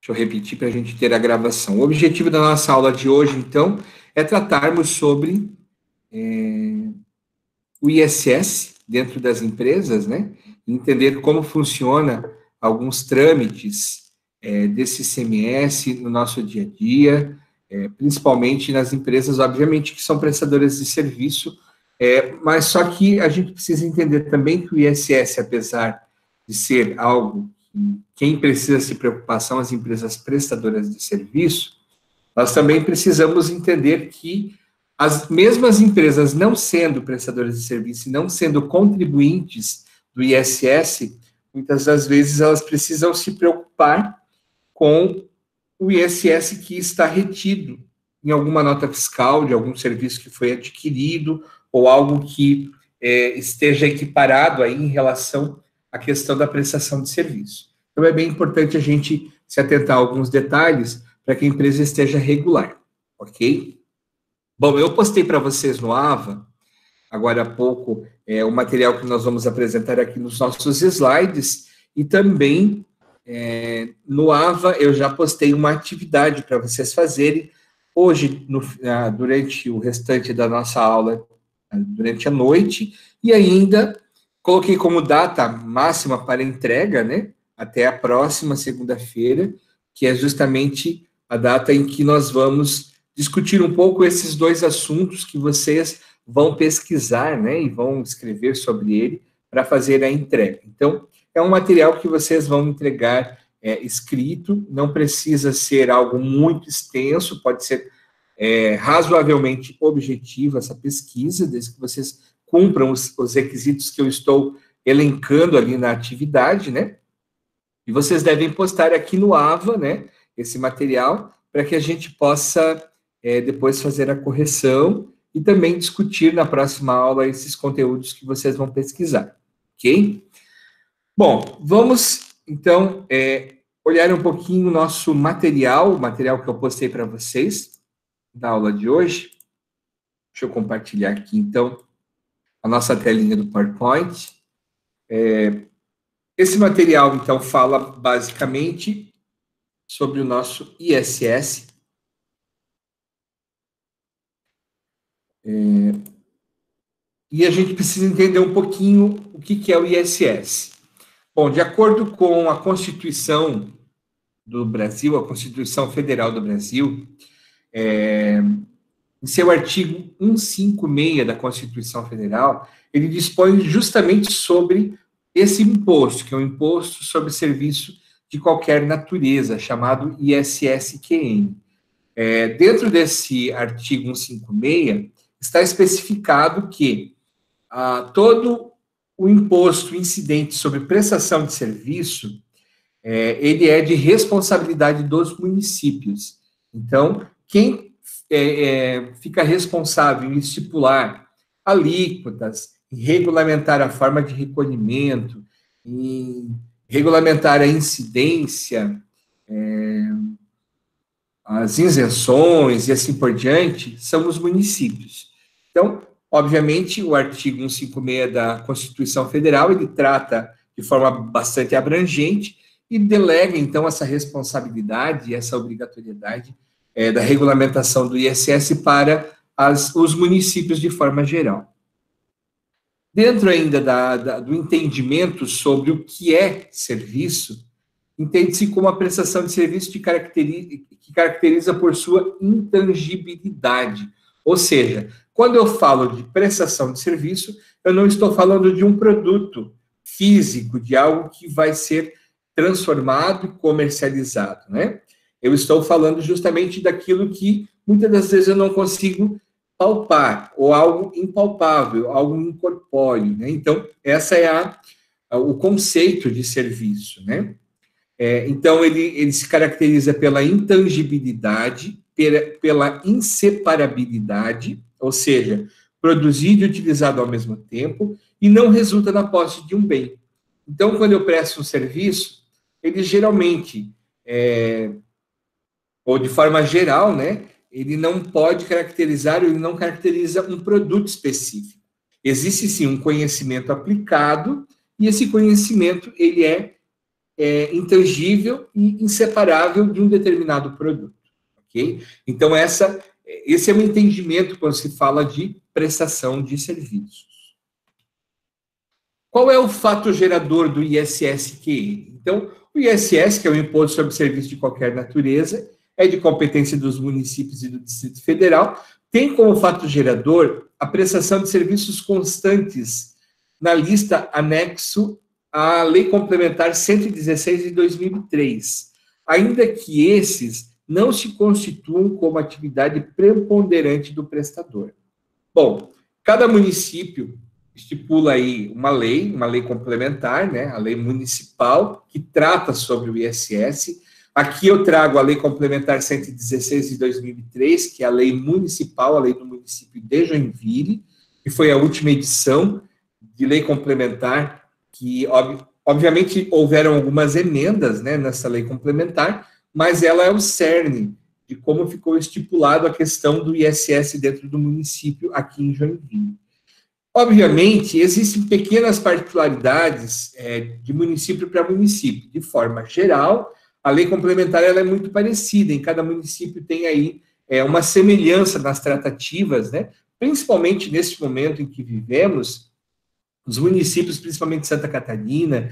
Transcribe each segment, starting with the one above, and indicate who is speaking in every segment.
Speaker 1: Deixa eu repetir para a gente ter a gravação. O objetivo da nossa aula de hoje, então, é tratarmos sobre o ISS dentro das empresas, né? Entender como funciona alguns trâmites desse ICMS no nosso dia a dia, principalmente nas empresas, obviamente, que são prestadoras de serviço, mas só que a gente precisa entender também que o ISS, apesar de ser algo que quem precisa se preocupar são as empresas prestadoras de serviço, nós também precisamos entender que as mesmas empresas não sendo prestadoras de serviço e não sendo contribuintes do ISS, muitas das vezes elas precisam se preocupar com o ISS que está retido em alguma nota fiscal de algum serviço que foi adquirido ou algo que esteja equiparado aí em relação à questão da prestação de serviço. Então, é bem importante a gente se atentar a alguns detalhes para que a empresa esteja regular, ok? Bom, eu postei para vocês no AVA, agora há pouco, o material que nós vamos apresentar aqui nos nossos slides, e também no AVA eu já postei uma atividade para vocês fazerem hoje, durante o restante da nossa aula, durante a noite, e ainda coloquei como data máxima para entrega, né, até a próxima segunda-feira, que é justamente a data em que nós vamos discutir um pouco esses dois assuntos que vocês vão pesquisar, né, e vão escrever sobre ele para fazer a entrega. Então, é um material que vocês vão entregar escrito, não precisa ser algo muito extenso, pode ser razoavelmente objetivo essa pesquisa, desde que vocês cumpram os requisitos que eu estou elencando ali na atividade, né, e vocês devem postar aqui no AVA, né, esse material, para que a gente possa depois fazer a correção e também discutir na próxima aula esses conteúdos que vocês vão pesquisar, ok? Bom, vamos, então, olhar um pouquinho o nosso material, o material que eu postei para vocês na aula de hoje. Deixa eu compartilhar aqui, então, a nossa telinha do PowerPoint. Esse material, então, fala basicamente sobre o nosso ISS. E a gente precisa entender um pouquinho o que é o ISS. Bom, de acordo com a Constituição do Brasil, a Constituição Federal do Brasil, em seu artigo 156 da Constituição Federal, ele dispõe justamente sobre esse imposto, que é um imposto sobre serviço de qualquer natureza, chamado ISSQN. Dentro desse artigo 156, está especificado que todo o imposto incidente sobre prestação de serviço, ele é de responsabilidade dos municípios. Então, quem fica responsável em estipular alíquotas, em regulamentar a forma de recolhimento, em regulamentar a incidência, as isenções e assim por diante, são os municípios. Então, obviamente, o artigo 156 da Constituição Federal, ele trata de forma bastante abrangente e delega, então, essa responsabilidade e essa obrigatoriedade da regulamentação do ISS para os municípios de forma geral. Dentro ainda do entendimento sobre o que é serviço, entende-se como a prestação de serviço que caracteriza por sua intangibilidade. Ou seja, quando eu falo de prestação de serviço, eu não estou falando de um produto físico, de algo que vai ser transformado e comercializado, né? Eu estou falando justamente daquilo que muitas das vezes eu não consigo palpar, ou algo impalpável, algo incorpóreo, né? Então, essa é o conceito de serviço, né? Então, ele se caracteriza pela intangibilidade, pela inseparabilidade, ou seja, produzido e utilizado ao mesmo tempo, e não resulta na posse de um bem. Então, quando eu presto um serviço, ele geralmente, ou de forma geral, né, ele não pode caracterizar, ele não caracteriza um produto específico. Existe, sim, um conhecimento aplicado e esse conhecimento ele é intangível e inseparável de um determinado produto, ok? Então, esse é o entendimento quando se fala de prestação de serviços. Qual é o fato gerador do ISS-QN? Então, o ISS, que é o Imposto sobre Serviço de Qualquer Natureza, é de competência dos municípios e do Distrito Federal, tem como fato gerador a prestação de serviços constantes na lista anexo à Lei Complementar 116 de 2003, ainda que esses não se constituam como atividade preponderante do prestador. Bom, cada município estipula aí uma lei complementar, né, a lei municipal, que trata sobre o ISS. Aqui eu trago a Lei Complementar 116 de 2003, que é a lei municipal, a lei do município de Joinville, que foi a última edição de lei complementar, que, obviamente, houveram algumas emendas, né, nessa lei complementar, mas ela é o cerne de como ficou estipulado a questão do ISS dentro do município aqui em Joinville. Obviamente, existem pequenas particularidades de município para município. De forma geral, a lei complementar ela é muito parecida, em cada município tem aí uma semelhança nas tratativas, né? Principalmente neste momento em que vivemos, os municípios, principalmente Santa Catarina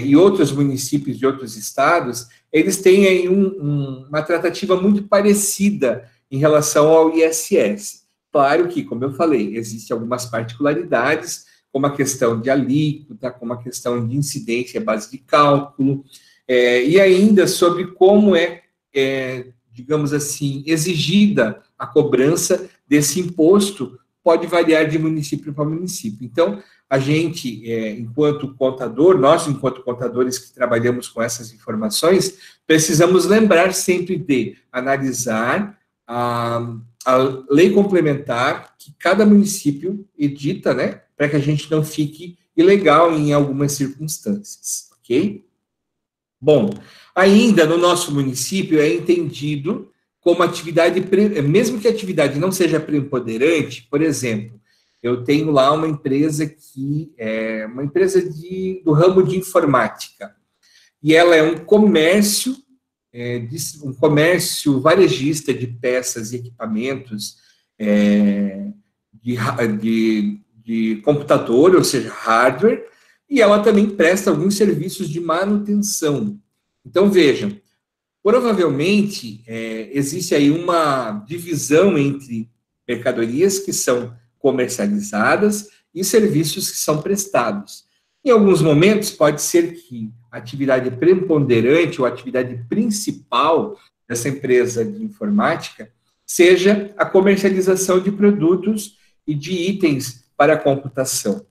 Speaker 1: e outros municípios de outros estados, eles têm aí uma tratativa muito parecida em relação ao ISS. Claro que, como eu falei, existem algumas particularidades, como a questão de alíquota, como a questão de incidência à base de cálculo, e ainda sobre como digamos assim, exigida a cobrança desse imposto, pode variar de município para município. Então, a gente, enquanto contador, nós, enquanto contadores que trabalhamos com essas informações, precisamos lembrar sempre de analisar a lei complementar que cada município edita, né, para que a gente não fique ilegal em algumas circunstâncias, ok? Bom, ainda no nosso município é entendido como atividade, mesmo que a atividade não seja preponderante, por exemplo, eu tenho lá uma empresa que é uma empresa do ramo de informática, e ela é um comércio varejista de peças e equipamentos de computador, ou seja, hardware, e ela também presta alguns serviços de manutenção. Então, vejam, provavelmente existe aí uma divisão entre mercadorias que são comercializadas e serviços que são prestados. Em alguns momentos, pode ser que a atividade preponderante ou a atividade principal dessa empresa de informática seja a comercialização de produtos e de itens para a computação.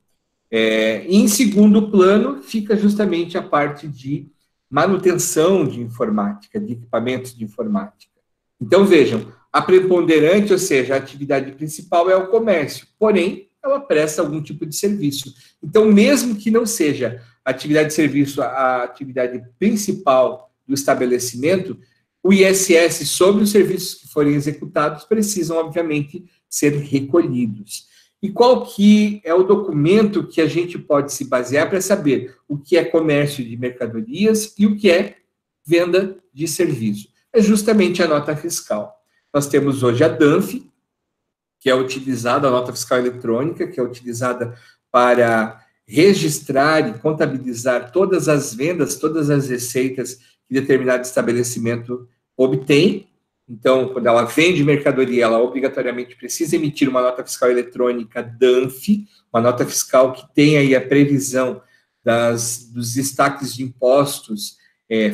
Speaker 1: Em segundo plano, fica justamente a parte de manutenção de informática, de equipamentos de informática. Então, vejam, a preponderante, ou seja, a atividade principal é o comércio, porém, ela presta algum tipo de serviço. Então, mesmo que não seja a atividade de serviço a atividade principal do estabelecimento, o ISS sobre os serviços que forem executados precisam, obviamente, ser recolhidos. E qual que é o documento que a gente pode se basear para saber o que é comércio de mercadorias e o que é venda de serviço? É justamente a nota fiscal. Nós temos hoje a DANF, que é utilizada, a nota fiscal eletrônica, que é utilizada para registrar e contabilizar todas as vendas, todas as receitas que determinado estabelecimento obtém. Então, quando ela vende mercadoria, ela obrigatoriamente precisa emitir uma nota fiscal eletrônica DANF, uma nota fiscal que tem aí a previsão dos destaques de impostos,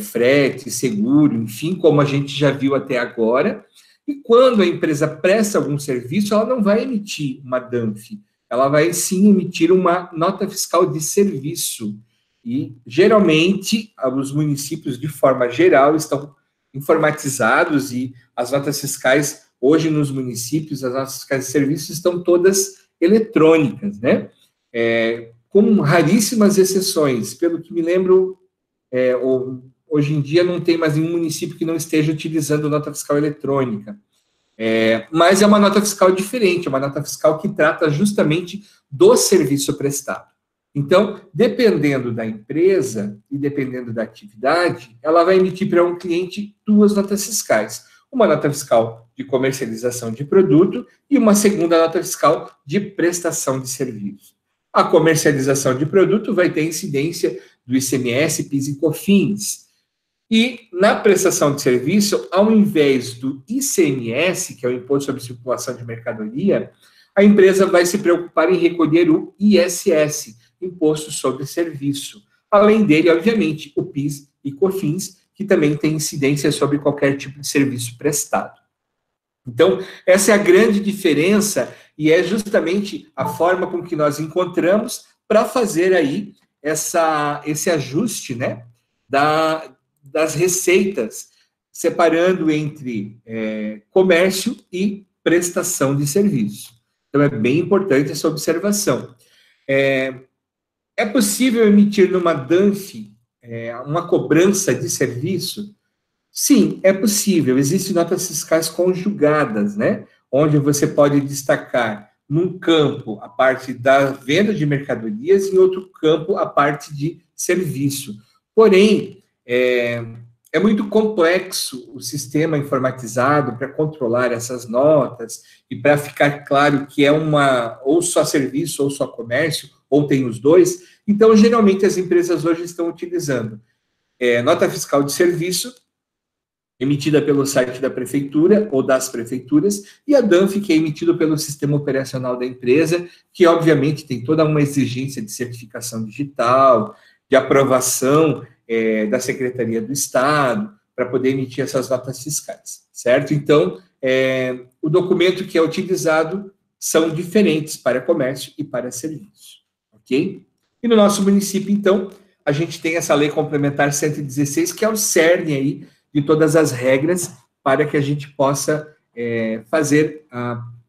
Speaker 1: frete, seguro, enfim, como a gente já viu até agora. E quando a empresa presta algum serviço, ela não vai emitir uma DANF, ela vai sim emitir uma nota fiscal de serviço. E, geralmente, os municípios, de forma geral, estão informatizados e as notas fiscais, hoje nos municípios, as notas fiscais de serviços estão todas eletrônicas, né? Com raríssimas exceções. Pelo que me lembro, hoje em dia não tem mais nenhum município que não esteja utilizando nota fiscal eletrônica. Mas é uma nota fiscal diferente, é uma nota fiscal que trata justamente do serviço prestado. Então, dependendo da empresa e dependendo da atividade, ela vai emitir para um cliente duas notas fiscais. Uma nota fiscal de comercialização de produto e uma segunda nota fiscal de prestação de serviço. A comercialização de produto vai ter incidência do ICMS, PIS e COFINS. E na prestação de serviço, ao invés do ICMS, que é o Imposto sobre Circulação de Mercadoria, a empresa vai se preocupar em recolher o ISS, Imposto sobre Serviço. Além dele, obviamente, o PIS e COFINS, que também tem incidência sobre qualquer tipo de serviço prestado. Então, essa é a grande diferença e é justamente a forma com que nós encontramos para fazer aí esse ajuste, né, das receitas, separando entre comércio e prestação de serviço. Então, é bem importante essa observação. É possível emitir numa DANF uma cobrança de serviço? Sim, é possível. Existem notas fiscais conjugadas, né? Onde você pode destacar num campo a parte da venda de mercadorias e em outro campo a parte de serviço. Porém, é muito complexo o sistema informatizado para controlar essas notas e para ficar claro que é ou só serviço ou só comércio, ou tem os dois. Então, geralmente, as empresas hoje estão utilizando nota fiscal de serviço, emitida pelo site da prefeitura ou das prefeituras, e a DANF, que é emitida pelo sistema operacional da empresa, que obviamente tem toda uma exigência de certificação digital, de aprovação da Secretaria do Estado, para poder emitir essas notas fiscais, certo? Então, o documento que é utilizado são diferentes para comércio e para serviço, ok? E no nosso município, então, a gente tem essa Lei Complementar 116, que é o cerne aí de todas as regras para que a gente possa fazer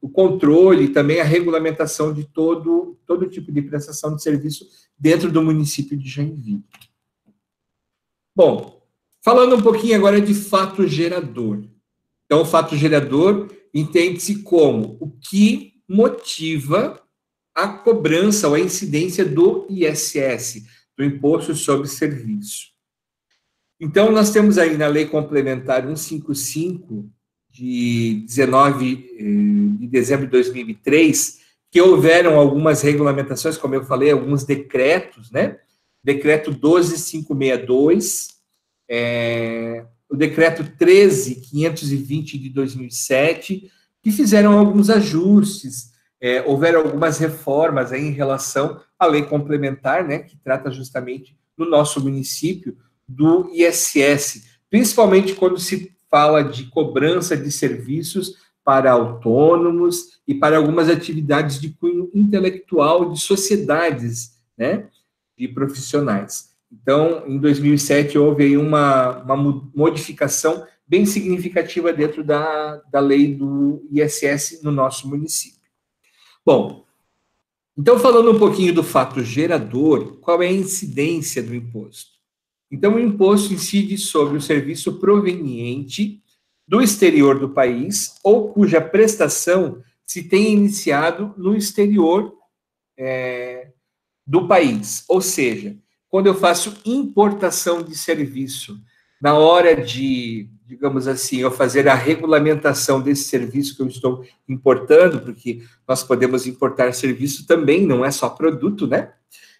Speaker 1: o controle e também a regulamentação de todo tipo de prestação de serviço dentro do município de Joinville. Bom, falando um pouquinho agora de fato gerador. Então, o fato gerador entende-se como o que motiva a cobrança ou a incidência do ISS, do Imposto sobre Serviço. Então, nós temos aí na Lei Complementar 155, de 19 de dezembro de 2003, que houveram algumas regulamentações, como eu falei, alguns decretos, né? Decreto 12562, o decreto 13520 de 2007, que fizeram alguns ajustes, houveram algumas reformas aí em relação à lei complementar, né, que trata justamente no nosso município do ISS, principalmente quando se fala de cobrança de serviços para autônomos e para algumas atividades de cunho intelectual de sociedades, né, de profissionais. Então, em 2007, houve aí uma modificação bem significativa dentro da lei do ISS no nosso município. Bom, então, falando um pouquinho do fato gerador, qual é a incidência do imposto? Então, o imposto incide sobre o serviço proveniente do exterior do país ou cuja prestação se tenha iniciado no exterior do país. Ou seja, quando eu faço importação de serviço, na hora de, digamos assim, eu fazer a regulamentação desse serviço que eu estou importando, porque nós podemos importar serviço também, não é só produto, né?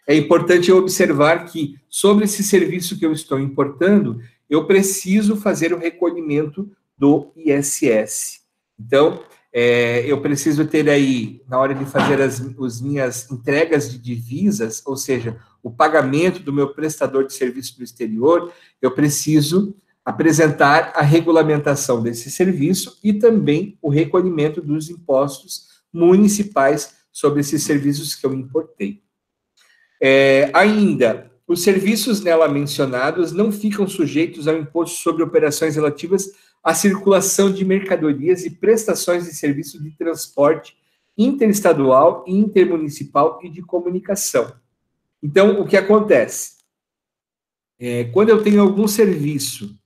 Speaker 1: É importante observar que, sobre esse serviço que eu estou importando, eu preciso fazer o recolhimento do ISS. Então, eu preciso ter aí, na hora de fazer as minhas entregas de divisas, ou seja, o pagamento do meu prestador de serviço do exterior, eu preciso apresentar a regulamentação desse serviço e também o recolhimento dos impostos municipais sobre esses serviços que eu importei. Ainda, os serviços nela mencionados não ficam sujeitos ao imposto sobre operações relativas à circulação de mercadorias e prestações de serviço de transporte interestadual, intermunicipal e de comunicação. Então, o que acontece? Quando eu tenho algum serviço,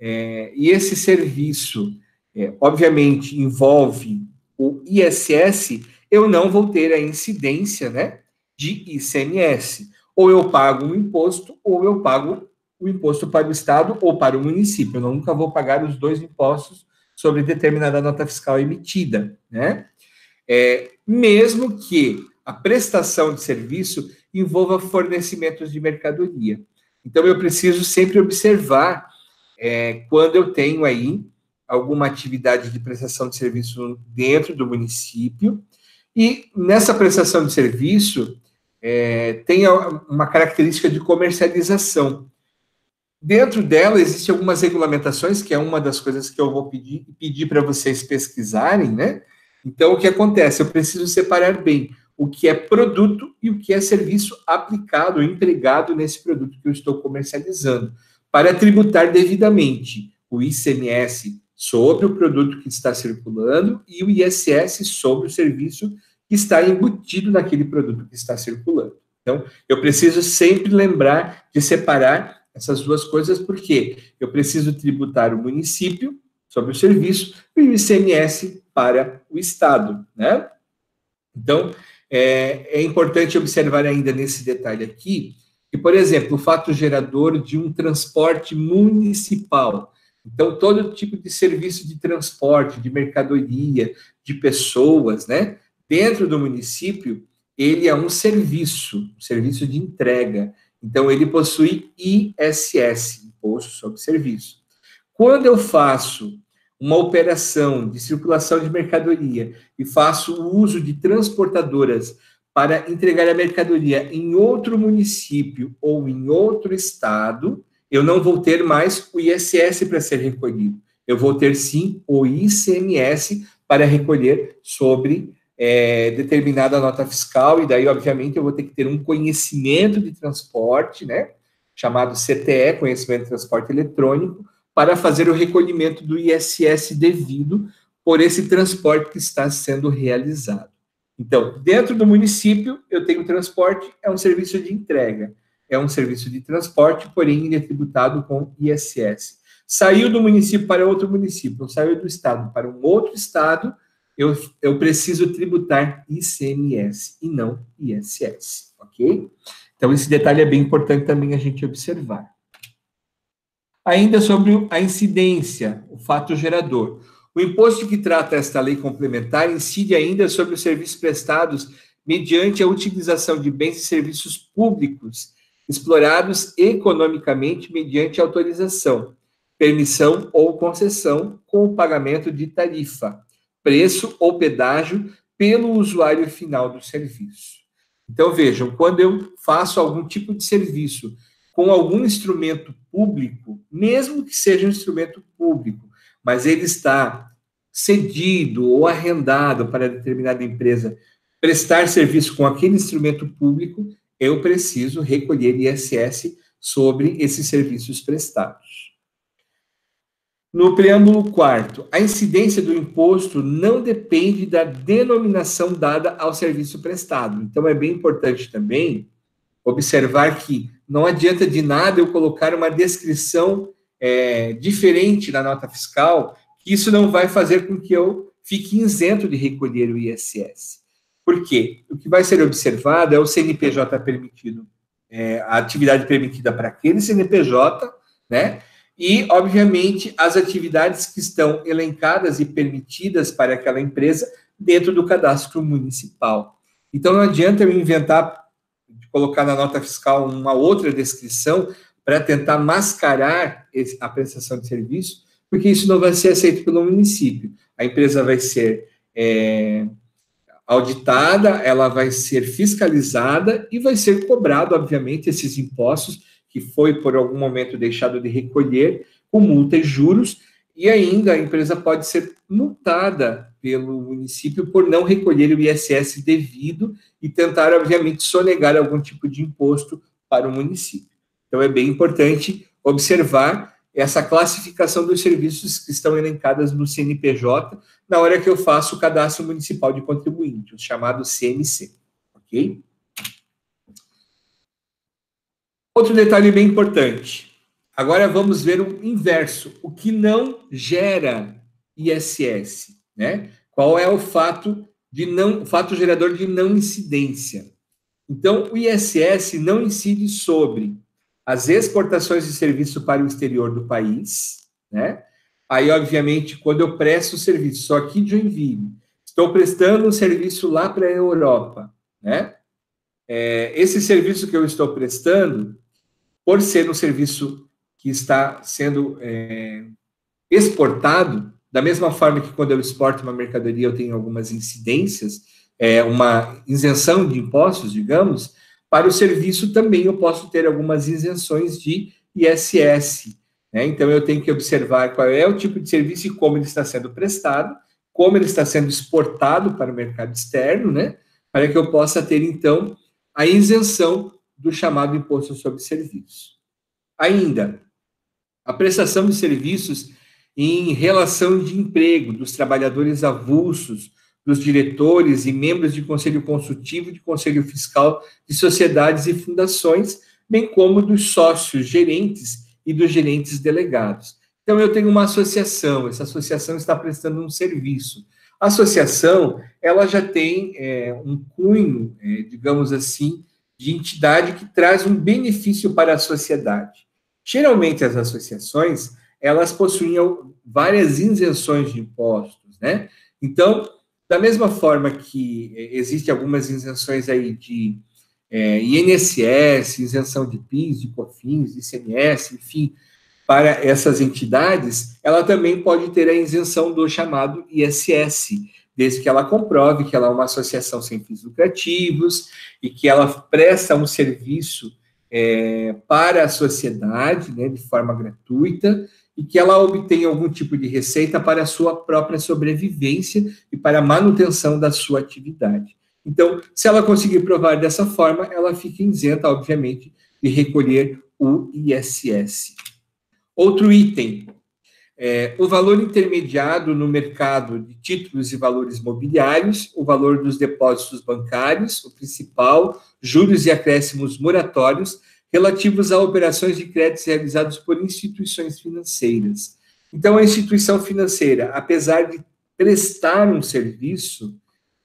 Speaker 1: e esse serviço, obviamente, envolve o ISS, eu não vou ter a incidência, né, de ICMS. Ou eu pago um imposto, ou eu pago o imposto para o Estado ou para o município. Eu nunca vou pagar os dois impostos sobre determinada nota fiscal emitida, né? Mesmo que a prestação de serviço envolva fornecimentos de mercadoria. Então, eu preciso sempre observar quando eu tenho aí alguma atividade de prestação de serviço dentro do município, e nessa prestação de serviço tem uma característica de comercialização. Dentro dela, existem algumas regulamentações, que é uma das coisas que eu vou pedir para vocês pesquisarem, né? Então, o que acontece? Eu preciso separar bem o que é produto e o que é serviço aplicado, empregado nesse produto que eu estou comercializando, para tributar devidamente o ICMS sobre o produto que está circulando e o ISS sobre o serviço que está embutido naquele produto que está circulando. Então, eu preciso sempre lembrar de separar essas duas coisas, porque eu preciso tributar o município sobre o serviço e o ICMS para o Estado, né? Então, é importante observar ainda nesse detalhe aqui, que, por exemplo, o fato gerador de um transporte municipal. Então, todo tipo de serviço de transporte, de mercadoria, de pessoas, né? Dentro do município, ele é um serviço de entrega. Então, ele possui ISS, Imposto sobre Serviço. Quando eu faço uma operação de circulação de mercadoria e faço o uso de transportadoras para entregar a mercadoria em outro município ou em outro estado, eu não vou ter mais o ISS para ser recolhido. Eu vou ter, sim, o ICMS para recolher sobre determinada nota fiscal, e daí, obviamente, eu vou ter que ter um conhecimento de transporte, né, chamado CTE, Conhecimento de Transporte Eletrônico, para fazer o recolhimento do ISS devido por esse transporte que está sendo realizado. Então, dentro do município, eu tenho transporte, é um serviço de entrega, é um serviço de transporte, porém, ele é tributado com ISS. Saiu do município para outro município, saiu do estado para um outro estado, eu preciso tributar ICMS e não ISS, ok? Então, esse detalhe é bem importante também a gente observar. Ainda sobre a incidência, o fato gerador. O imposto que trata esta lei complementar incide ainda sobre os serviços prestados mediante a utilização de bens e serviços públicos explorados economicamente mediante autorização, permissão ou concessão com o pagamento de tarifa, preço ou pedágio pelo usuário final do serviço. Então, vejam, quando eu faço algum tipo de serviço com algum instrumento público, mesmo que seja um instrumento público, mas ele está cedido ou arrendado para determinada empresa prestar serviço com aquele instrumento público, eu preciso recolher ISS sobre esses serviços prestados. No preâmbulo 4º, a incidência do imposto não depende da denominação dada ao serviço prestado. Então, é bem importante também observar que não adianta de nada eu colocar uma descrição diferente na nota fiscal, que isso não vai fazer com que eu fique isento de recolher o ISS. Por quê? O que vai ser observado é o CNPJ permitido, a atividade permitida para aquele CNPJ, né? E, obviamente, as atividades que estão elencadas e permitidas para aquela empresa dentro do cadastro municipal. Então, não adianta eu inventar, colocar na nota fiscal uma outra descrição para tentar mascarar a prestação de serviço, porque isso não vai ser aceito pelo município. A empresa vai ser auditada, ela vai ser fiscalizada e vai ser cobrado, obviamente, esses impostos que foi por algum momento deixado de recolher, com multa e juros, e ainda a empresa pode ser multada pelo município por não recolher o ISS devido e tentar, obviamente, sonegar algum tipo de imposto para o município. Então, é bem importante observar essa classificação dos serviços que estão elencadas no CNPJ na hora que eu faço o cadastro municipal de contribuinte, o chamado CMC, ok? Outro detalhe bem importante. Agora vamos ver o inverso, o que não gera ISS, né? Qual é o fato gerador de não incidência? Então, o ISS não incide sobre as exportações de serviço para o exterior do país, né? Aí, obviamente, quando eu presto o serviço, só aqui de Joinville, estou prestando um serviço lá para a Europa, né? Esse serviço que eu estou prestando, por ser um serviço que está sendo exportado, da mesma forma que quando eu exporto uma mercadoria eu tenho algumas incidências, uma isenção de impostos, digamos, para o serviço também eu posso ter algumas isenções de ISS. Né? Então eu tenho que observar qual é o tipo de serviço e como ele está sendo prestado, como ele está sendo exportado para o mercado externo, né? Para que eu possa ter, então, a isenção do chamado imposto sobre serviço. Ainda, a prestação de serviços em relação de emprego dos trabalhadores avulsos, dos diretores e membros de conselho consultivo, de conselho fiscal de sociedades e fundações, bem como dos sócios gerentes e dos gerentes delegados. Então, eu tenho uma associação, essa associação está prestando um serviço. A associação, ela já tem um cunho, digamos assim, de entidade que traz um benefício para a sociedade. Geralmente, as associações, elas possuíam várias isenções de impostos, né? Então, da mesma forma que existem algumas isenções aí de INSS, isenção de PIS, de COFINS, de ICMS, enfim, para essas entidades, ela também pode ter a isenção do chamado ISS, desde que ela comprove que ela é uma associação sem fins lucrativos e que ela presta um serviço para a sociedade, né, de forma gratuita, e que ela obtém algum tipo de receita para a sua própria sobrevivência e para a manutenção da sua atividade. Então, se ela conseguir provar dessa forma, ela fica isenta, obviamente, de recolher o ISS. Outro item, o valor intermediado no mercado de títulos e valores mobiliários, o valor dos depósitos bancários, o principal, juros e acréscimos moratórios, relativos a operações de créditos realizados por instituições financeiras. Então, a instituição financeira, apesar de prestar um serviço,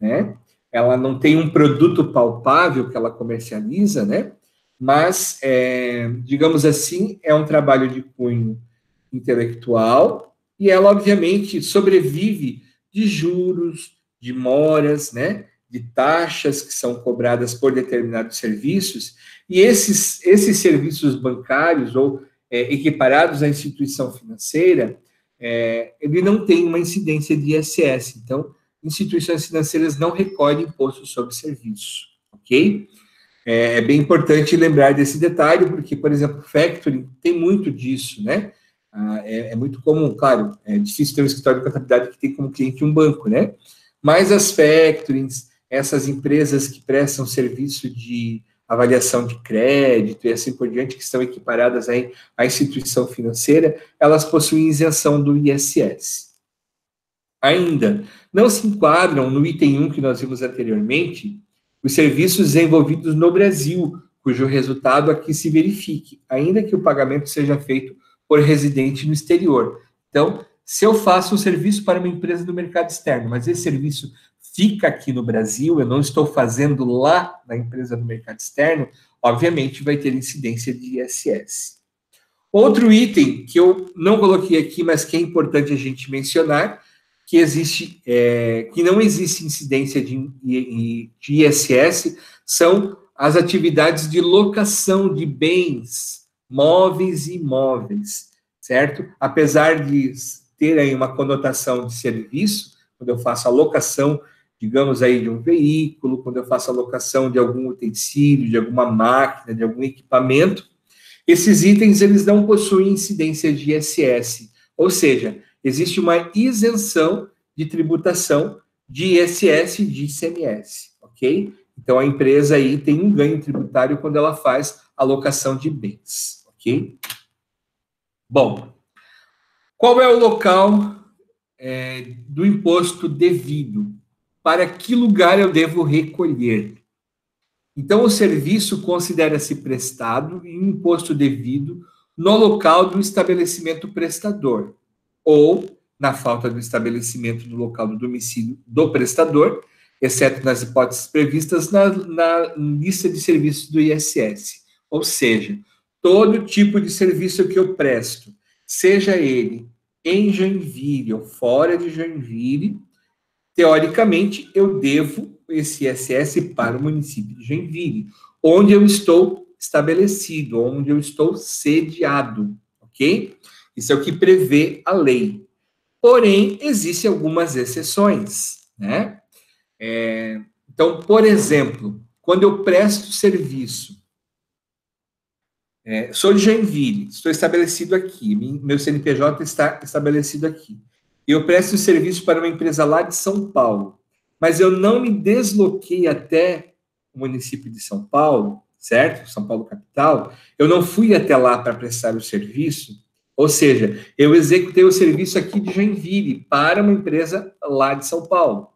Speaker 1: né, ela não tem um produto palpável que ela comercializa, né, mas, digamos assim, é um trabalho de cunho intelectual e ela, obviamente, sobrevive de juros, de moras, né, de taxas que são cobradas por determinados serviços, e esses serviços bancários ou equiparados à instituição financeira, ele não tem uma incidência de ISS, então, instituições financeiras não recolhem imposto sobre serviço, ok? É bem importante lembrar desse detalhe, porque, por exemplo, factoring tem muito disso, né? É muito comum, claro, é difícil ter um escritório de contabilidade que tem como cliente um banco, né? Mas as factorings, essas empresas que prestam serviço de avaliação de crédito e assim por diante, que estão equiparadas aí à instituição financeira, elas possuem isenção do ISS. Ainda, não se enquadram no item 1 que nós vimos anteriormente, os serviços desenvolvidos no Brasil, cujo resultado aqui se verifique, ainda que o pagamento seja feito por residente no exterior. Então, se eu faço um serviço para uma empresa do mercado externo, mas esse serviço fica aqui no Brasil, eu não estou fazendo lá na empresa do mercado externo, obviamente vai ter incidência de ISS. Outro item que eu não coloquei aqui, mas que é importante a gente mencionar, que existe, que não existe incidência de ISS, são as atividades de locação de bens móveis e imóveis, certo? Apesar de ter aí uma conotação de serviço, quando eu faço a locação, digamos aí, de um veículo, quando eu faço a locação de algum utensílio, de alguma máquina, de algum equipamento, esses itens, eles não possuem incidência de ISS, ou seja, existe uma isenção de tributação de ISS e de ICMS, ok? Então, a empresa aí tem um ganho tributário quando ela faz a locação de bens, ok? Bom, qual é o local do imposto devido? Para que lugar eu devo recolher? Então, o serviço considera-se prestado e um imposto devido no local do estabelecimento prestador, ou, na falta do estabelecimento no local do domicílio do prestador, exceto nas hipóteses previstas na lista de serviços do ISS. Ou seja, todo tipo de serviço que eu presto, seja ele em Joinville ou fora de Joinville, teoricamente, eu devo esse ISS para o município de Joinville, onde eu estou estabelecido, onde eu estou sediado, ok? Isso é o que prevê a lei. Porém, existem algumas exceções, né? Então, por exemplo, quando eu presto serviço, sou de Joinville, estou estabelecido aqui, meu CNPJ está estabelecido aqui. Eu presto serviço para uma empresa lá de São Paulo, mas eu não me desloquei até o município de São Paulo, certo? São Paulo capital. Eu não fui até lá para prestar o serviço, ou seja, eu executei o serviço aqui de Joinville para uma empresa lá de São Paulo.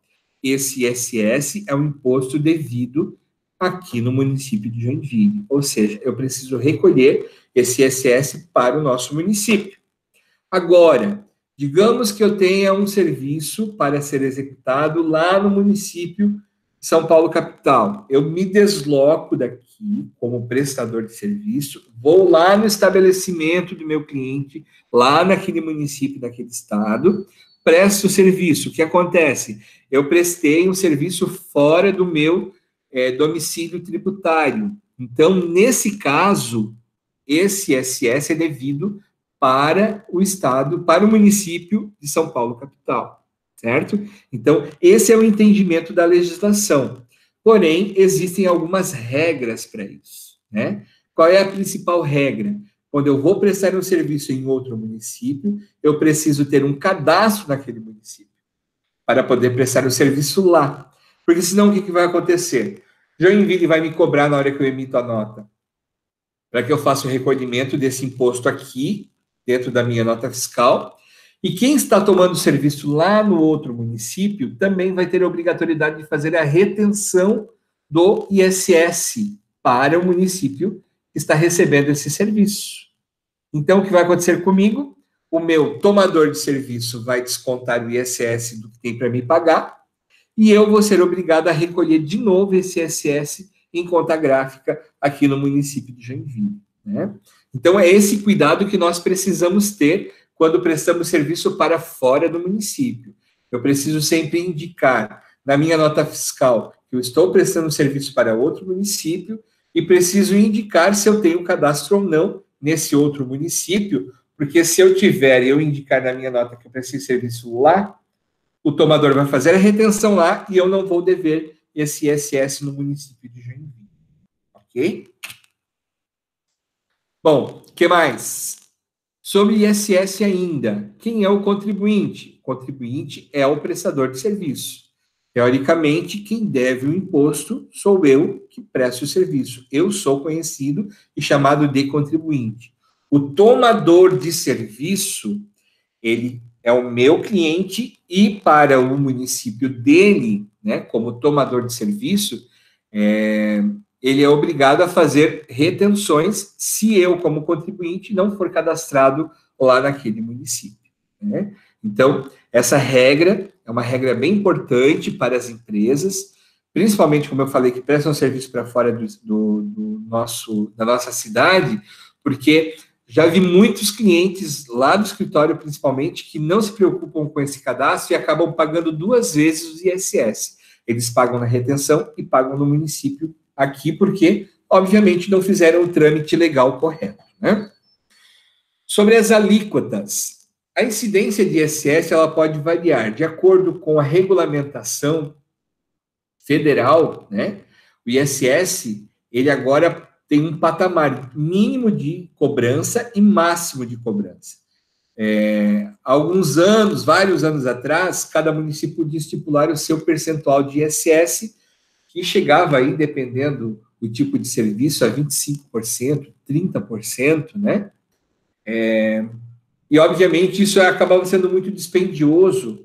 Speaker 1: Esse ISS é um imposto devido aqui no município de Joinville, ou seja, eu preciso recolher esse ISS para o nosso município. Agora, digamos que eu tenha um serviço para ser executado lá no município de São Paulo capital. Eu me desloco daqui como prestador de serviço, vou lá no estabelecimento do meu cliente, lá naquele município, naquele estado, presto o serviço. O que acontece? Eu prestei um serviço fora do meu domicílio tributário. Então, nesse caso, esse ISS é devido para o estado, para o município de São Paulo capital, certo? Então, esse é o entendimento da legislação. Porém, existem algumas regras para isso, né? Qual é a principal regra? Quando eu vou prestar um serviço em outro município, eu preciso ter um cadastro naquele município para poder prestar o serviço lá. Porque senão o que vai acontecer? Joinville vai me cobrar na hora que eu emito a nota, para que eu faça o recolhimento desse imposto aqui, dentro da minha nota fiscal, e quem está tomando o serviço lá no outro município também vai ter a obrigatoriedade de fazer a retenção do ISS para o município que está recebendo esse serviço. Então, o que vai acontecer comigo? O meu tomador de serviço vai descontar o ISS do que tem para me pagar, e eu vou ser obrigado a recolher de novo esse ISS em conta gráfica aqui no município de Joinville, né? Então, é esse cuidado que nós precisamos ter quando prestamos serviço para fora do município. Eu preciso sempre indicar na minha nota fiscal que eu estou prestando serviço para outro município e preciso indicar se eu tenho cadastro ou não nesse outro município, porque se eu tiver e eu indicar na minha nota que eu prestei serviço lá, o tomador vai fazer a retenção lá e eu não vou dever esse ISS no município de Joinville. Ok? Bom, o que mais? Sobre ISS ainda. Quem é o contribuinte? O contribuinte é o prestador de serviço. Teoricamente, quem deve o imposto sou eu que presto o serviço. Eu sou conhecido e chamado de contribuinte. O tomador de serviço, ele é o meu cliente e para o município dele, né, como tomador de serviço, ele é obrigado a fazer retenções se eu, como contribuinte, não for cadastrado lá naquele município, né? Então, essa regra é uma regra bem importante para as empresas, principalmente, como eu falei, que prestam serviço para fora da nossa cidade, porque já vi muitos clientes lá do escritório, principalmente, que não se preocupam com esse cadastro e acabam pagando 2 vezes o ISS. Eles pagam na retenção e pagam no município aqui, porque, obviamente, não fizeram o trâmite legal correto, né? Sobre as alíquotas, a incidência de ISS ela pode variar de acordo com a regulamentação federal, né? O ISS, ele agora tem um patamar mínimo de cobrança e máximo de cobrança. Há alguns anos, vários anos atrás, cada município podia estipular o seu percentual de ISS, que chegava aí, dependendo do tipo de serviço, a 25%, 30%, né? E, obviamente, isso acabava sendo muito dispendioso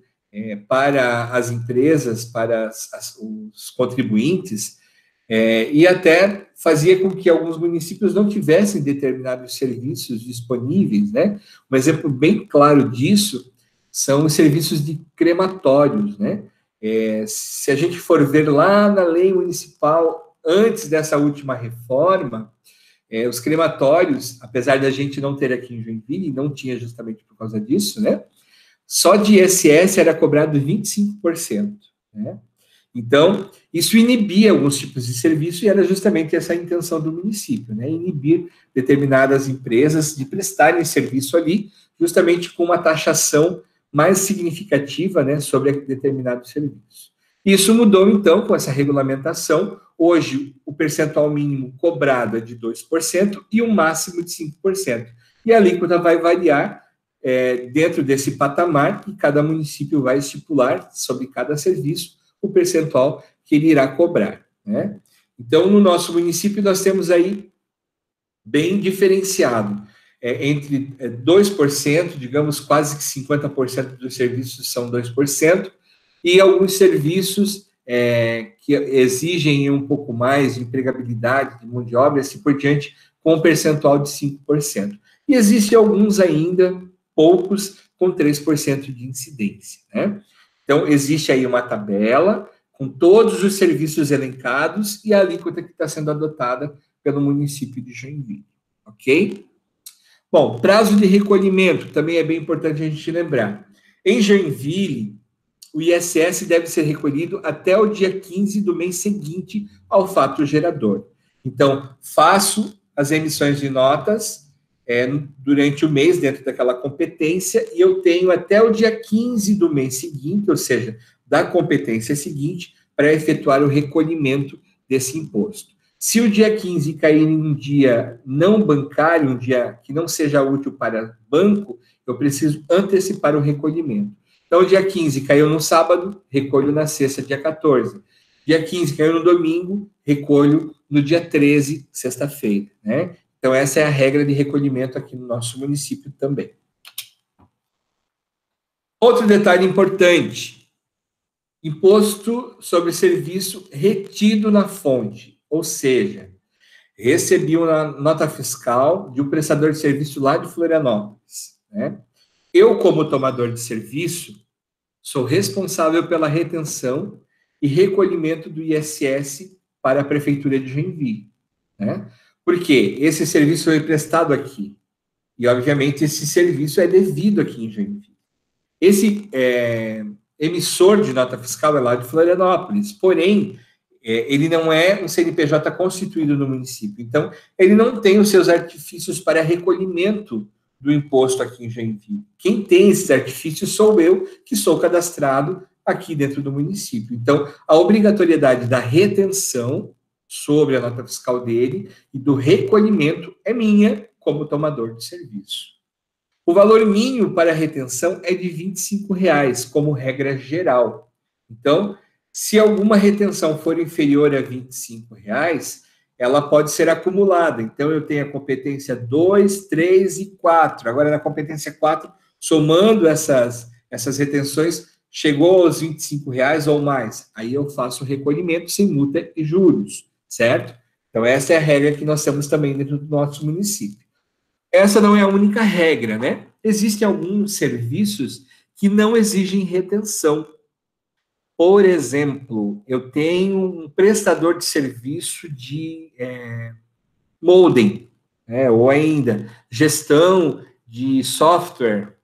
Speaker 1: para as empresas, para os contribuintes, e até fazia com que alguns municípios não tivessem determinados serviços disponíveis, né? Um exemplo bem claro disso são os serviços de crematórios, né? Se a gente for ver lá na lei municipal, antes dessa última reforma, os crematórios, apesar da gente não ter aqui em Joinville, não tinha justamente por causa disso, né? Só de ISS era cobrado 25%, né? Então, isso inibia alguns tipos de serviço e era justamente essa a intenção do município, né? Inibir determinadas empresas de prestarem serviço ali, justamente com uma taxação mais significativa, né, sobre determinado serviço. Isso mudou, então, com essa regulamentação. Hoje, o percentual mínimo cobrado é de 2% e o máximo de 5%. E a alíquota vai variar dentro desse patamar e cada município vai estipular sobre cada serviço o percentual que ele irá cobrar, né? Então, no nosso município, nós temos aí bem diferenciado, entre 2%, digamos, quase que 50% dos serviços são 2%, e alguns serviços que exigem um pouco mais de empregabilidade, de mão de obra, assim por diante, com um percentual de 5%. E existem alguns ainda, poucos, com 3% de incidência, né? Então, existe aí uma tabela com todos os serviços elencados e a alíquota que está sendo adotada pelo município de Joinville, ok? Bom, prazo de recolhimento também é bem importante a gente lembrar. Em Joinville, o ISS deve ser recolhido até o dia 15 do mês seguinte ao fato gerador. Então, faço as emissões de notas durante o mês, dentro daquela competência, e eu tenho até o dia 15 do mês seguinte, ou seja, da competência seguinte, para efetuar o recolhimento desse imposto. Se o dia 15 cair em um dia não bancário, um dia que não seja útil para banco, eu preciso antecipar o recolhimento. Então, o dia 15 caiu no sábado, recolho na sexta, dia 14. Dia 15 caiu no domingo, recolho no dia 13, sexta-feira, né? Então, essa é a regra de recolhimento aqui no nosso município também. Outro detalhe importante: imposto sobre serviço retido na fonte, ou seja, recebi uma nota fiscal de um prestador de serviço lá de Florianópolis, né? Eu, como tomador de serviço, sou responsável pela retenção e recolhimento do ISS para a Prefeitura de Joinville, né? Porque esse serviço foi prestado aqui. E, obviamente, esse serviço é devido aqui em Joinville. Esse emissor de nota fiscal é lá de Florianópolis, porém, ele não é um CNPJ constituído no município. Então, ele não tem os seus artifícios para recolhimento do imposto aqui em Joinville. Quem tem esses artifícios sou eu, que sou cadastrado aqui dentro do município. Então, a obrigatoriedade da retenção sobre a nota fiscal dele e do recolhimento é minha como tomador de serviço. O valor mínimo para a retenção é de R$ 25,00, como regra geral. Então, se alguma retenção for inferior a R$ 25,00, ela pode ser acumulada. Então, eu tenho a competência 2, 3 e 4. Agora, na competência 4, somando essas retenções, chegou aos R$ 25,00 ou mais. Aí eu faço o recolhimento sem multa e juros, certo? Então, essa é a regra que nós temos também dentro do nosso município. Essa não é a única regra, né? Existem alguns serviços que não exigem retenção. Por exemplo, eu tenho um prestador de serviço de modem, ou ainda gestão de software.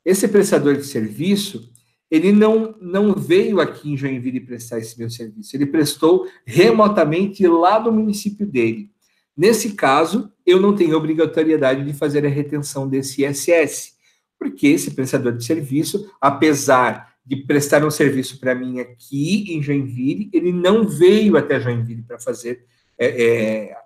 Speaker 1: Esse prestador de serviço, ele não veio aqui em Joinville prestar esse meu serviço, ele prestou remotamente lá do município dele. Nesse caso, eu não tenho obrigatoriedade de fazer a retenção desse ISS, porque esse prestador de serviço, apesar de prestar um serviço para mim aqui em Joinville, ele não veio até Joinville para fazer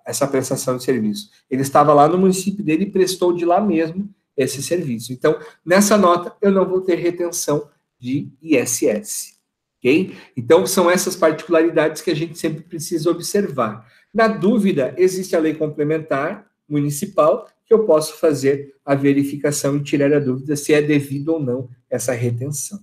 Speaker 1: essa prestação de serviço. Ele estava lá no município dele e prestou de lá mesmo esse serviço. Então, nessa nota, eu não vou ter retenção de ISS, ok? Então, são essas particularidades que a gente sempre precisa observar. Na dúvida, existe a lei complementar municipal que eu posso fazer a verificação e tirar a dúvida se é devido ou não essa retenção.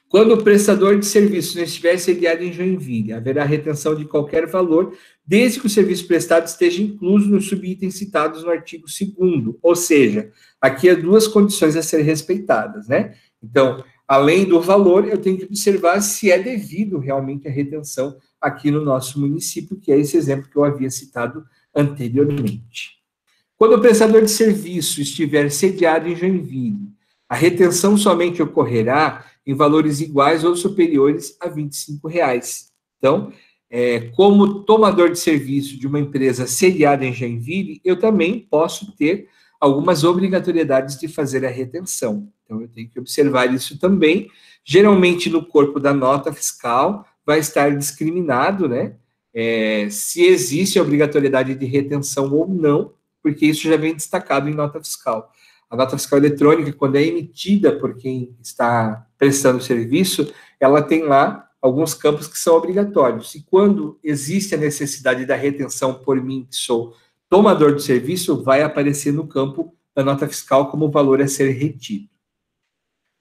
Speaker 1: Quando o prestador de serviço não estiver sediado em Joinville, haverá retenção de qualquer valor, desde que o serviço prestado esteja incluso nos subitens citados no artigo 2º. Ou seja, aqui há duas condições a serem respeitadas, né? Então, além do valor, eu tenho que observar se é devido realmente à retenção aqui no nosso município, que é esse exemplo que eu havia citado anteriormente. Quando o prestador de serviço estiver sediado em Joinville, a retenção somente ocorrerá em valores iguais ou superiores a R$ 25. Então, como tomador de serviço de uma empresa sediada em Joinville, eu também posso ter algumas obrigatoriedades de fazer a retenção. Então, eu tenho que observar isso também. Geralmente, no corpo da nota fiscal, vai estar discriminado, né? Se existe a obrigatoriedade de retenção ou não, porque isso já vem destacado em nota fiscal. A nota fiscal eletrônica, quando é emitida por quem está prestando serviço, ela tem lá alguns campos que são obrigatórios. E quando existe a necessidade da retenção por mim, que sou tomador de serviço, vai aparecer no campo da nota fiscal como valor a ser retido.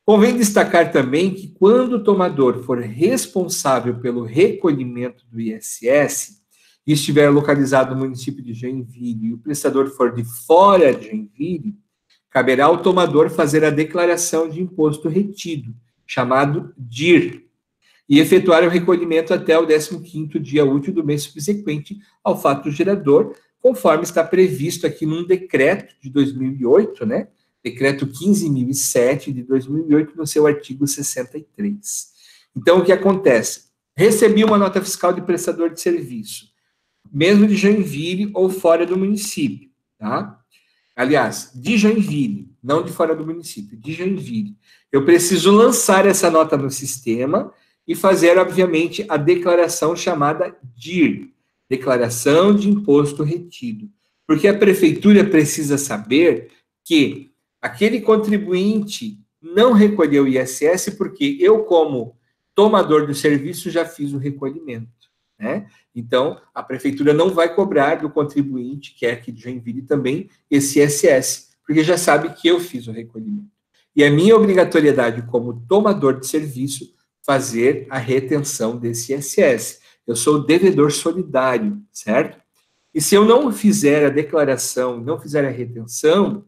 Speaker 1: Convém destacar também que quando o tomador for responsável pelo recolhimento do ISS e estiver localizado no município de Joinville e o prestador for de fora de Joinville, caberá ao tomador fazer a declaração de imposto retido, chamado DIR, e efetuar o recolhimento até o 15º dia útil do mês subsequente ao fato gerador, conforme está previsto aqui num decreto de 2008, né? Decreto 15.007 de 2008, no seu artigo 63. Então, o que acontece? Recebi uma nota fiscal de prestador de serviço, mesmo de Joinville ou fora do município, tá? Aliás, de Joinville, não de fora do município, de Joinville. Eu preciso lançar essa nota no sistema e fazer, obviamente, a declaração chamada DIR, Declaração de Imposto Retido. Porque a prefeitura precisa saber que aquele contribuinte não recolheu ISS porque eu, como tomador do serviço, já fiz o recolhimento, né? Então, a prefeitura não vai cobrar do contribuinte, que é aqui de Joinville também, esse ISS, porque já sabe que eu fiz o recolhimento. E é minha obrigatoriedade, como tomador de serviço, fazer a retenção desse ISS. Eu sou o devedor solidário, certo? E se eu não fizer a declaração, não fizer a retenção,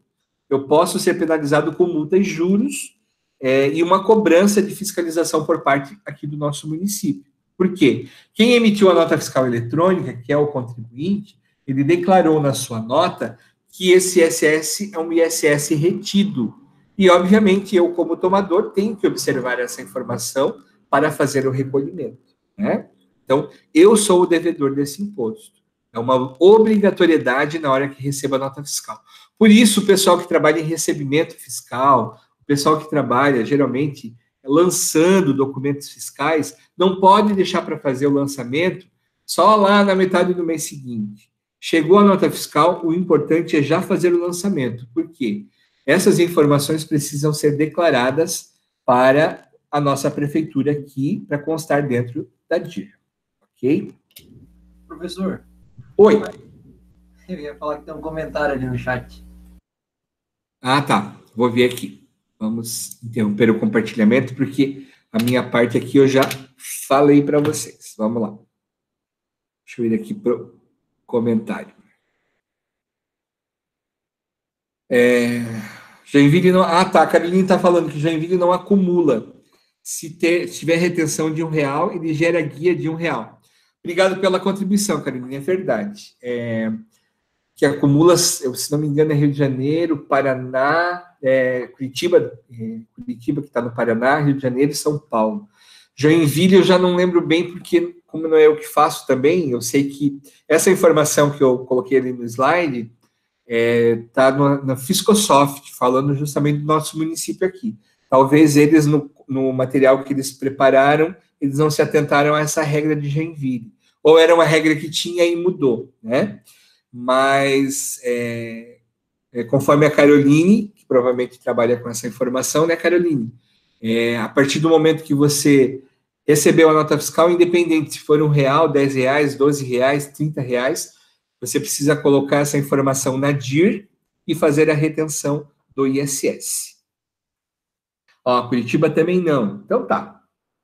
Speaker 1: eu posso ser penalizado com multa e juros e uma cobrança de fiscalização por parte aqui do nosso município. Por quê? Quem emitiu a nota fiscal eletrônica, que é o contribuinte, ele declarou na sua nota que esse ISS é um ISS retido. E, obviamente, eu, como tomador, tenho que observar essa informação para fazer o recolhimento, né? Então, eu sou o devedor desse imposto. É uma obrigatoriedade na hora que receba a nota fiscal. Por isso, o pessoal que trabalha em recebimento fiscal, o pessoal que trabalha, geralmente, lançando documentos fiscais, não pode deixar para fazer o lançamento só lá na metade do mês seguinte. Chegou a nota fiscal, o importante é já fazer o lançamento. Por quê? Essas informações precisam ser declaradas para a nossa prefeitura aqui, para constar dentro da DIR. Ok?
Speaker 2: Professor.
Speaker 1: Oi.
Speaker 2: Eu ia falar que tem um comentário ali no chat.
Speaker 1: Ah, tá. Vou ver aqui. Vamos interromper o compartilhamento, porque a minha parte aqui eu já falei para vocês. Vamos lá. Deixa eu ir aqui para o comentário. Joinville não... Ah, tá. A Caroline está falando que Joinville não acumula. Se tiver retenção de R$1, ele gera guia de R$1. Obrigado pela contribuição, Caroline. É verdade. Que acumula, se não me engano, é Rio de Janeiro, Paraná, Curitiba, que está no Paraná, Rio de Janeiro e São Paulo. Joinville eu já não lembro bem, porque, como não é eu que faço também, eu sei que essa informação que eu coloquei ali no slide está na Fiscosoft, falando justamente do nosso município aqui. Talvez eles, no material que eles prepararam, eles não se atentaram a essa regra de Joinville. Ou era uma regra que tinha e mudou, né? Mas, conforme a Caroline, que provavelmente trabalha com essa informação, né, Caroline? A partir do momento que você recebeu a nota fiscal, independente se for R$1, R$10, R$12, R$30, você precisa colocar essa informação na DIR e fazer a retenção do ISS. Ó, Curitiba também não. Então tá.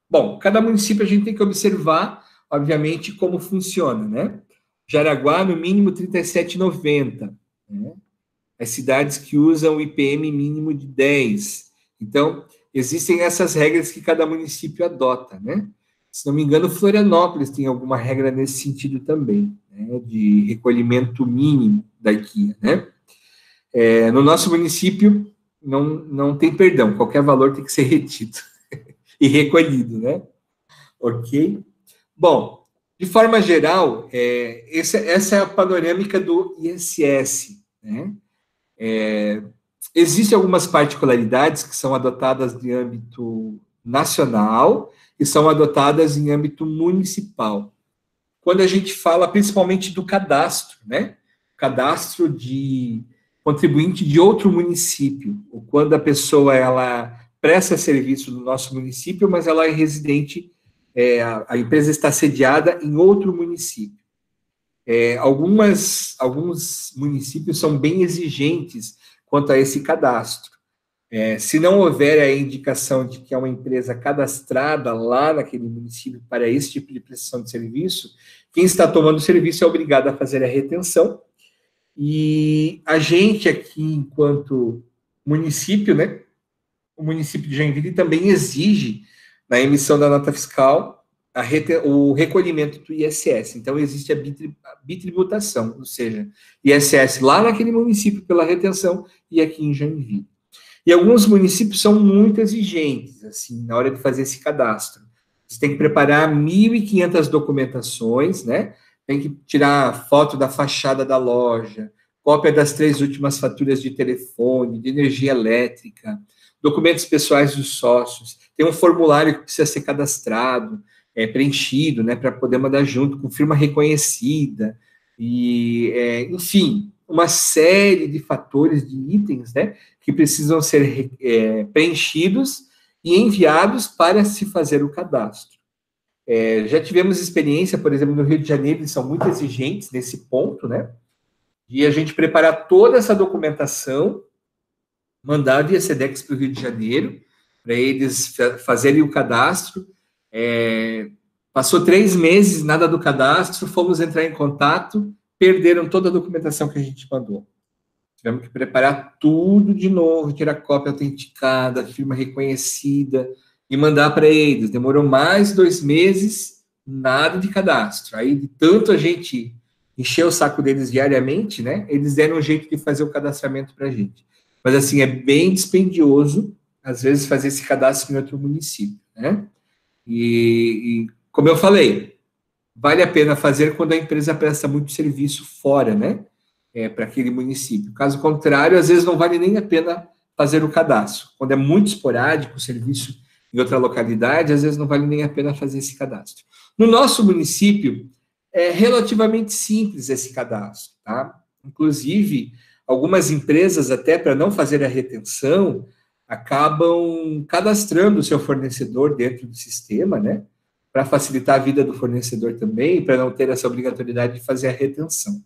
Speaker 1: Bom, cada município a gente tem que observar, obviamente, como funciona, né? Jaraguá, no mínimo, 37,90. Né? As cidades que usam o IPM mínimo de 10. Então, existem essas regras que cada município adota, né? Se não me engano, Florianópolis tem alguma regra nesse sentido também, né? De recolhimento mínimo da guia, né? No nosso município, não tem perdão, qualquer valor tem que ser retido e recolhido, né? Ok? Bom, de forma geral, essa é a panorâmica do ISS, né? Existem algumas particularidades que são adotadas de âmbito nacional e são adotadas em âmbito municipal. Quando a gente fala principalmente do cadastro, né? Cadastro de contribuinte de outro município, ou quando a pessoa ela presta serviço no nosso município, mas ela é residente, a empresa está sediada em outro município. Alguns municípios são bem exigentes quanto a esse cadastro. Se não houver a indicação de que é uma empresa cadastrada lá naquele município para esse tipo de prestação de serviço, quem está tomando o serviço é obrigado a fazer a retenção. E a gente aqui, enquanto município, né, o município de Joinville também exige, na emissão da nota fiscal, o recolhimento do ISS. Então, existe a bitributação, ou seja, ISS lá naquele município pela retenção e aqui em Joinville. E alguns municípios são muito exigentes, assim, na hora de fazer esse cadastro. Você tem que preparar 1.500 documentações, né? Tem que tirar foto da fachada da loja, cópia das 3 últimas faturas de telefone, de energia elétrica, documentos pessoais dos sócios. Tem um formulário que precisa ser cadastrado, preenchido, né, para poder mandar junto com firma reconhecida, e, enfim, uma série de fatores, de itens, né, que precisam ser preenchidos e enviados para se fazer o cadastro. Já tivemos experiência, por exemplo, no Rio de Janeiro, eles são muito exigentes nesse ponto, né, e a gente preparar toda essa documentação, mandar via SEDEX para o Rio de Janeiro, para eles fazerem o cadastro. Passou 3 meses, nada do cadastro, fomos entrar em contato, perderam toda a documentação que a gente mandou. Tivemos que preparar tudo de novo, tirar cópia autenticada, firma reconhecida, e mandar para eles. Demorou mais 2 meses, nada de cadastro. Aí, de tanto a gente encher o saco deles diariamente, né, eles deram um jeito de fazer o cadastramento para a gente. Mas, assim, é bem dispendioso, às vezes, fazer esse cadastro em outro município, né? E como eu falei, vale a pena fazer quando a empresa presta muito serviço fora, né? Para aquele município. Caso contrário, às vezes não vale nem a pena fazer o cadastro. Quando é muito esporádico o serviço em outra localidade, às vezes não vale nem a pena fazer esse cadastro. No nosso município, é relativamente simples esse cadastro, tá? Inclusive, algumas empresas, até para não fazer a retenção, acabam cadastrando o seu fornecedor dentro do sistema, né? Para facilitar a vida do fornecedor também, para não ter essa obrigatoriedade de fazer a retenção.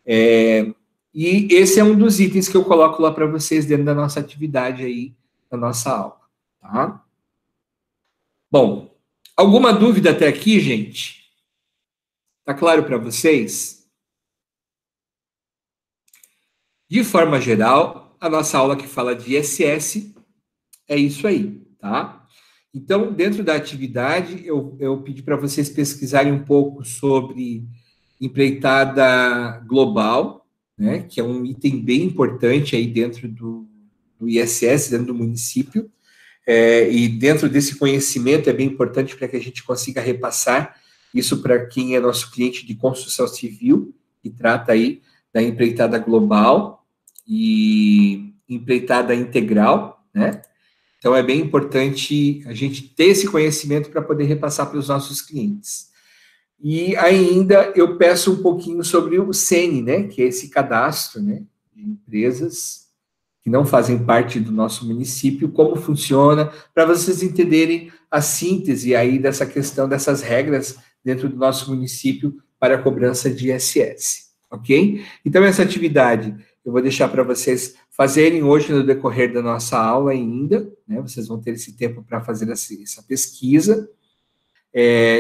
Speaker 1: E esse é um dos itens que eu coloco lá para vocês dentro da nossa atividade aí, da nossa aula, tá? Bom, alguma dúvida até aqui, gente? Tá claro para vocês? De forma geral, a nossa aula que fala de ISS é isso aí, tá? Então, dentro da atividade, eu pedi para vocês pesquisarem um pouco sobre empreitada global, né, que é um item bem importante aí dentro do ISS, dentro do município, e dentro desse conhecimento é bem importante para que a gente consiga repassar isso para quem é nosso cliente de construção civil, que trata aí da empreitada global e empreitada integral, né? Então, é bem importante a gente ter esse conhecimento para poder repassar para os nossos clientes. E ainda eu peço um pouquinho sobre o CENE, né, que é esse cadastro, né, de empresas que não fazem parte do nosso município, como funciona, para vocês entenderem a síntese aí dessa questão, dessas regras dentro do nosso município para a cobrança de ISS, ok? Então, essa atividade eu vou deixar para vocês fazerem hoje no decorrer da nossa aula ainda, né? Vocês vão ter esse tempo para fazer essa pesquisa.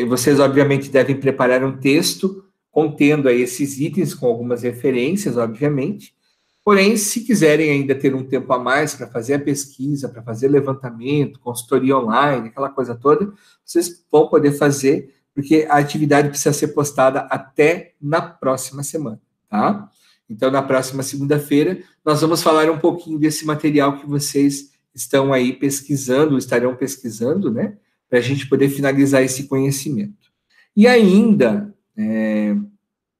Speaker 1: Vocês, obviamente, devem preparar um texto contendo aí esses itens, com algumas referências, obviamente, Porém, se quiserem ainda ter um tempo a mais para fazer a pesquisa, para fazer levantamento, consultoria online, aquela coisa toda, vocês vão poder fazer, porque a atividade precisa ser postada até na próxima semana, tá? Então, na próxima segunda-feira, nós vamos falar um pouquinho desse material que vocês estão aí pesquisando, estarão pesquisando, né? Para a gente poder finalizar esse conhecimento. E ainda,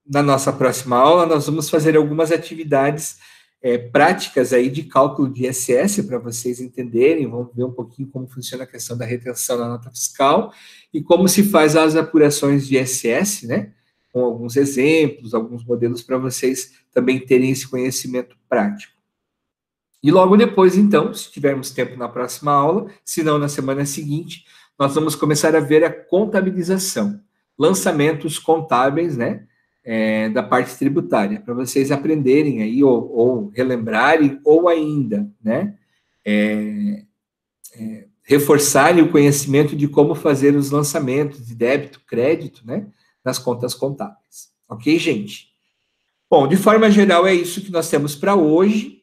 Speaker 1: na nossa próxima aula, nós vamos fazer algumas atividades práticas aí de cálculo de ISS, para vocês entenderem, vamos ver um pouquinho como funciona a questão da retenção na nota fiscal e como se faz as apurações de ISS, né? Com alguns exemplos, alguns modelos para vocês também terem esse conhecimento prático. E logo depois, então, se tivermos tempo na próxima aula, se não na semana seguinte, nós vamos começar a ver a contabilização, lançamentos contábeis, né? Da parte tributária, para vocês aprenderem aí, ou relembrarem, ou ainda, né, reforçarem o conhecimento de como fazer os lançamentos de débito, crédito, né, nas contas contábeis. Ok, gente? Bom, de forma geral, é isso que nós temos para hoje.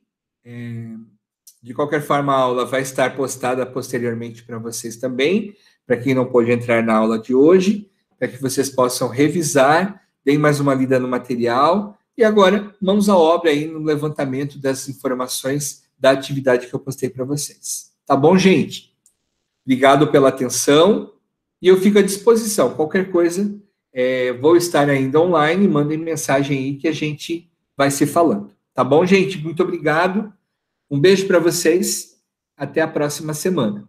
Speaker 1: De qualquer forma, a aula vai estar postada posteriormente para vocês também, para quem não pôde entrar na aula de hoje, para que vocês possam revisar, deem mais uma lida no material, e agora, mãos à obra aí no levantamento das informações da atividade que eu postei para vocês. Tá bom, gente? Obrigado pela atenção, e eu fico à disposição. Qualquer coisa, vou estar ainda online, mandem mensagem aí que a gente vai se falando. Tá bom, gente? Muito obrigado. Um beijo para vocês. Até a próxima semana.